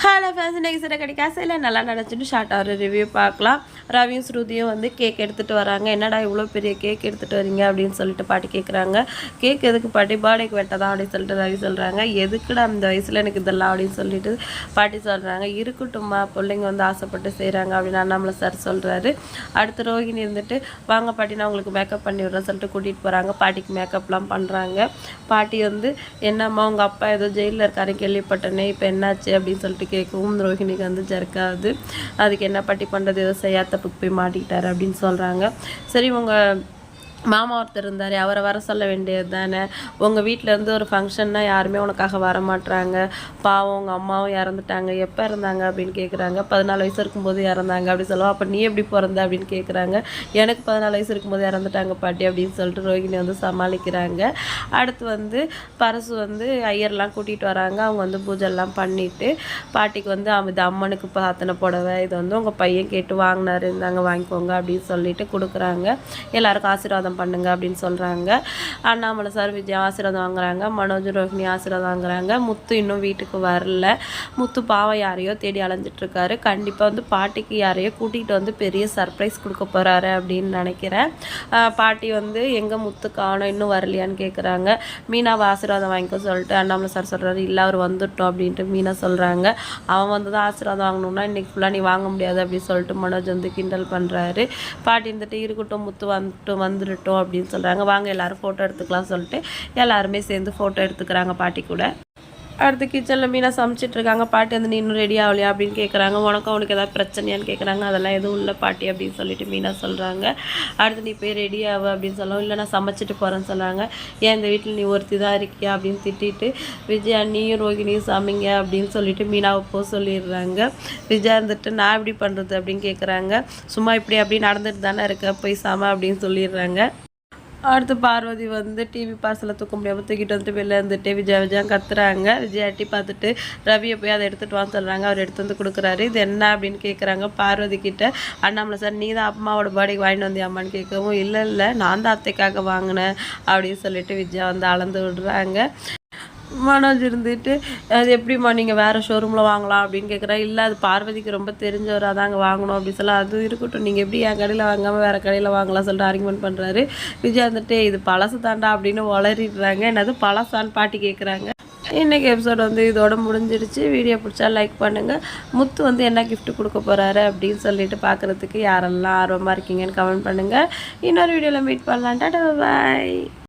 Hello friends, இன்றைக்கி சில கிடைக்காசையில் நல்லா நினச்சிட்டு ஷார்ட்டாக ஒரு ரிவ்யூ பார்க்கலாம். ரவியும் ஸ்ருதியும் வந்து கேக் எடுத்துகிட்டு வராங்க. என்னடா இவ்வளோ பெரிய கேக் எடுத்துகிட்டு வரீங்க அப்படின்னு சொல்லிட்டு பாட்டி கேட்குறாங்க. கேக் எதுக்கு பாட்டி, பர்த்டேக்கு வெட்டதான் அப்படின்னு சொல்லிட்டு ரவி சொல்கிறாங்க. எதுக்குடா இந்த வயசில் எனக்கு இதெல்லாம் அப்படின்னு சொல்லிட்டு பாட்டி சொல்கிறாங்க. இருக்கட்டும்மா, பிள்ளைங்க வந்து ஆசைப்பட்டு செய்கிறாங்க அப்படின்னு அண்ணாமலை சார் சொல்கிறாரு. அடுத்து ரோஹிணி இருந்துட்டு, வாங்க பாட்டி நான் உங்களுக்கு மேக்கப் பண்ணி விட்றேன் சொல்லிட்டு கூட்டிகிட்டு போகிறாங்க. பாட்டிக்கு மேக்கப்லாம் பண்ணுறாங்க. பாட்டி வந்து, என்னம்மா உங்கள் அப்பா ஏதோ ஜெயிலில் இருக்காரு கேள்விப்பட்டனே, இப்போ என்னாச்சு அப்படின்னு சொல்லிட்டு கேட்கவும் ரோஹிணிக்கு வந்து ஜர்க்காது. அதுக்கு என்ன பாட்டி பண்ணுறது, ஏதோ செய்யாத தப்புக்கு போய் மாட்டிக்கிட்டாரு அப்படின்னு சொல்கிறாங்க. சரி, உங்கள் மாமா ஒருத்தர் இருந்தார், அவரை வர சொல்ல வேண்டியது தானே. உங்கள் வீட்டிலேருந்து ஒரு ஃபங்க்ஷன்னா யாருமே உனக்காக வரமாட்றாங்க. பாவம் உங்கள் அம்மாவும் இறந்துட்டாங்க. எப்போ இறந்தாங்க அப்படின்னு கேட்குறாங்க. 14 வயசு இருக்கும்போது இறந்தாங்க அப்படின்னு சொல்லுவோம். அப்போ நீ எப்படி பிறந்த அப்படின்னு கேட்குறாங்க. எனக்கு 14 வயசு இருக்கும்போது இறந்துட்டாங்க பாட்டி அப்படின்னு சொல்லிட்டு ரோஹிணி வந்து சமாளிக்கிறாங்க. அடுத்து வந்து பரசு வந்து ஐயர்லாம் கூட்டிகிட்டு வராங்க. அவங்க வந்து பூஜைலாம் பண்ணிவிட்டு பாட்டிக்கு வந்து இது அம்மனுக்கு பாத்தின புடவை, இது வந்து உங்கள் பையன் கேட்டு வாங்கினாரு, இருந்தாங்க வாங்கிக்கோங்க அப்படின்னு சொல்லிட்டு கொடுக்குறாங்க. எல்லாருக்கும் ஆசீர்வாதம் பண்ணுங்க அப்படின்னு சொல்கிறாங்க. அண்ணாமலை சார் விஜய் ஆசீர்வாதம் வாங்குறாங்க. மனோஜ் ரோஹிணி ஆசீர்வாதம் வாங்குறாங்க. முத்து இன்னும் வீட்டுக்கு வரல. முத்து பாவம் யாரையோ தேடி அலைஞ்சிட்ருக்காரு. கண்டிப்பாக வந்து பாட்டிக்கு யாரையோ கூட்டிகிட்டு வந்து பெரிய சர்ப்ரைஸ் கொடுக்க போகிறாரு அப்படின்னு நினைக்கிறேன். பாட்டி வந்து எங்கள் முத்து காணோம், இன்னும் வரலையான்னு கேட்குறாங்க. மீனாவை ஆசீர்வாதம் வாங்கிக்க சொல்லிட்டு அண்ணாமலை சார் சொல்கிறாரு. இல்லை அவர் வந்துட்டோம் அப்படின்ட்டு மீனா சொல்கிறாங்க. அவன் வந்து தான் ஆசீர்வாதம் வாங்கணும்னா இன்றைக்கி ஃபுல்லாக நீ வாங்க முடியாது அப்படின்னு சொல்லிட்டு மனோஜ் வந்து கிண்டல் பண்ணுறாரு. பாட்டி இருந்துட்டு, இருக்கட்டும் முத்து வந்துட்டு அப்படின்னு சொல்கிறாங்க. வாங்க எல்லாரும் ஃபோட்டோ எடுத்துக்கலாம் சொல்லிட்டு எல்லாருமே சேர்ந்து ஃபோட்டோ எடுத்துக்கிறாங்க பாட்டி கூட. அடுத்து கிச்சனில் மீனா சமைச்சிட்ருக்காங்க. பாட்டி வந்து நீ இன்னும் ரெடி ஆகலையா அப்படின்னு கேட்குறாங்க. உனக்கு அவனுக்கு ஏதாவது பிரச்சனையான்னு கேட்குறாங்க. அதெல்லாம் எதுவும் இல்லை பாட்டி அப்படின்னு சொல்லிட்டு மீனா சொல்கிறாங்க. அடுத்து நீ போய் ரெடி ஆகு அப்படின்னு சொல்லவும், இல்லை நான் சமைச்சிட்டு போகிறேன்னு சொல்கிறாங்க. ஏன் இந்த வீட்டில் நீ ஒருத்தி தான் இருக்கியா அப்படின்னு திட்டிட்டு, விஜயா நீயும் ரோகிணியும் சமைங்க அப்படின்னு சொல்லிட்டு மீனாவை போக சொல்லிடுறாங்க. விஜயா இருந்துட்டு, நான் எப்படி பண்ணுறது அப்படின்னு கேட்குறாங்க. சும்மா இப்படி அப்படி நடந்துட்டு தானே இருக்க, போய் சமை அப்படின்னு சொல்லிடுறாங்க. அடுத்து பார்வதி வந்து டிவி பார்சலை தூக்க முடியாமல் தூக்கிட்டு வந்துட்டு வெளில இருந்துட்டு விஜயா கத்துறாங்க. விஜயா எட்டி பார்த்துட்டு ரவியை போய் அதை எடுத்துகிட்டு வான்னு சொல்கிறாங்க. அவர் எடுத்து வந்து கொடுக்குறாரு. இது என்ன அப்படின்னு கேட்குறாங்க பார்வதி கிட்ட. அண்ணாமலை சார், நீ தான் அம்மாவோட பர்த்டேக்கு வாங்கிட்டு வந்தியா அம்மான்னு கேட்கவும், இல்லை நான் தான் அத்தைக்காக வாங்கினேன் அப்படின்னு சொல்லிட்டு விஜயா வந்து அளந்து விடுறாங்க. மனோஜ் இருந்துட்டு, அது எப்படிம்மா நீங்கள் வேறு ஷோரூமில் வாங்கலாம் அப்படின்னு கேட்குறேன். இல்லை அது பார்வதிக்கு ரொம்ப தெரிஞ்சவர், அதாங்க வாங்கணும் அப்படின்னு சொல்ல. அது இருக்கட்டும், நீங்கள் எப்படி என் கடையில் வாங்காமல் வேறு கடையில் வாங்கலாம் சொல்லிட்டு ஆர்குமெண்ட் பண்ணுறாரு. விஜய் வந்துட்டு, இது பழசு தாண்டா அப்படின்னு வளரிடுறாங்க. என்னது பழசான்னு பாட்டி கேட்குறாங்க. இன்றைக்கி எபிசோட் வந்து இதோட முடிஞ்சிருச்சு. வீடியோ பிடிச்சா லைக் பண்ணுங்கள். முத்து வந்து என்ன கிஃப்ட் கொடுக்க போகிறாரு அப்படின்னு சொல்லிட்டு பார்க்குறதுக்கு யாரெல்லாம் ஆர்வமாக இருக்கீங்கன்னு கமெண்ட் பண்ணுங்கள். இன்னொரு வீடியோவில் மீட் பண்ணலாம். டாடா பாய்.